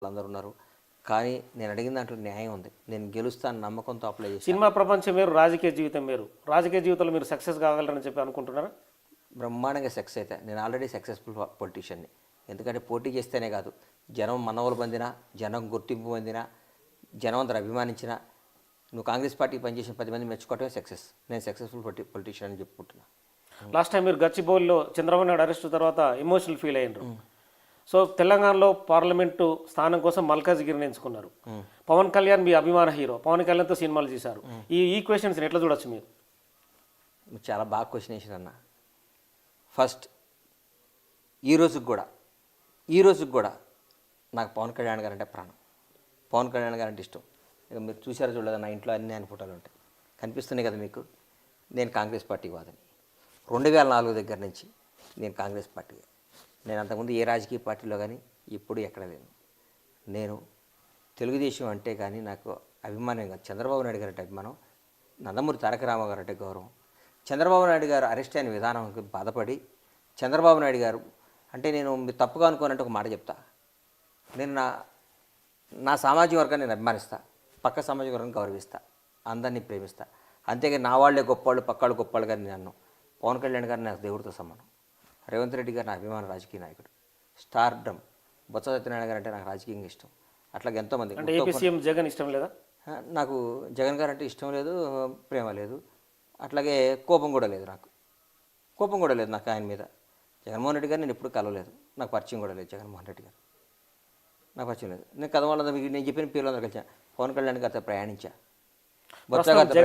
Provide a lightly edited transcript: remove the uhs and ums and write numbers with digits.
వాళ్ళందరూ ఉన్నారు. కానీ నేను అడిగిన దాంట్లో న్యాయం ఉంది. నేను గెలుస్తాను నమ్మకంతో అప్లై చేశాను. సినిమా ప్రపంచం వేరు, రాజకీయ జీవితం వేరు. రాజకీయ జీవితంలో మీరు సక్సెస్ కాగలరని చెప్పి అనుకుంటున్నారా? బ్రహ్మాండంగా సక్సెస్ అయితే నేను ఆల్రెడీ సక్సెస్ఫుల్ పొలిటీషియన్ని. ఎందుకంటే పోటీ చేస్తేనే కాదు, జనం మనవలు పొందినా, జనం గుర్తింపు పొందినా, జనం అందరూ అభిమానించినా, నువ్వు కాంగ్రెస్ పార్టీకి పనిచేసిన 10 మంది మెచ్చుకోవటమే సక్సెస్. నేను సక్సెస్ఫుల్ పొలిటీషియన్ అని చెప్పుకుంటున్నా. లాస్ట్ టైం మీరు గచ్చిబౌలిలో చంద్రబాబు నాయుడు అరెస్ట్ తర్వాత ఎమోషనల్ ఫీల్ అయ్యారు. సో తెలంగాణలో పార్లమెంటు స్థానం కోసం మల్కాజ్గిరిని ఎంచుకున్నారు. పవన్ కళ్యాణ్ మీ అభిమాన హీరో, పవన్ కళ్యాణ్తో సినిమాలు చేశారు. ఈ ఈక్వేషన్స్ని ఎట్లా చూడొచ్చు మీరు? చాలా బాగా క్వశ్చన్ వేసారు అన్న. ఫస్ట్ ఈ రోజుకి కూడా నాకు పవన్ కళ్యాణ్ గారు అంటే ప్రాణం. పవన్ కళ్యాణ్ గారు అంటే ఇష్టం. ఇక మీరు చూసారో చూడదా, నా ఇంట్లో అన్ని ఆయన ఫోటోలు ఉంటాయి, కనిపిస్తున్నాయి కదా మీకు. నేను కాంగ్రెస్ పార్టీకి వాదని 2004 దగ్గర నుంచి నేను కాంగ్రెస్ పార్టీ. నేను అంతకుముందు ఏ రాజకీయ పార్టీలో కానీ ఇప్పుడు ఎక్కడ లేను. నేను తెలుగుదేశం అంటే కానీ నాకు అభిమానం కాదు, చంద్రబాబు నాయుడు గారు అంటే అభిమానం, నందమూరి తారక రామారావు గారు అంటే గౌరవం. చంద్రబాబు నాయుడు గారు అరెస్ట్ అయిన విధానానికి బాధపడి, చంద్రబాబు నాయుడు గారు అంటే నేను మీరు తప్పుగా అనుకోనంటే ఒక మాట చెప్తా. నేను నా సామాజిక వర్గాన్ని నేను అభిమానిస్తా, పక్క సామాజిక వర్గాన్ని గౌరవిస్తా, అందరినీ ప్రేమిస్తా. అంతేగాని నా వాళ్ళే గొప్పవాళ్ళు, పక్కాళ్ళు గొప్పవాళ్ళు గారిని నన్ను. పవన్ కళ్యాణ్ గారు నాకు దేవుడితో సమానం. రేవంత్ రెడ్డి గారు నా అభిమాన రాజకీయ నాయకుడు. స్టార్డమ్ బొత్స సత్యనారాయణ గారు అంటే నాకు రాజకీయంగా ఇష్టం. అట్లాగే ఎంతోమంది. అంటే ఏపీ సీఎం జగన్ ఇష్టం లేదా? నాకు జగన్ గారు అంటే ఇష్టం లేదు, ప్రేమ లేదు, అట్లాగే కోపం కూడా లేదు. నాకు ఆయన మీద. జగన్మోహన్ రెడ్డి గారు నేను ఎప్పుడు కలవలేదు, నాకు పరిచయం కూడా లేదు. జగన్మోహన్ రెడ్డి గారు నాకు పరిచయం లేదు. నేను కథ వాళ్ళందరూ నేను చెప్పిన పేర్లందరూ కలిసా. పవన్ కళ్యాణ్ గారితో ప్రయాణించా, బొత్స గారితో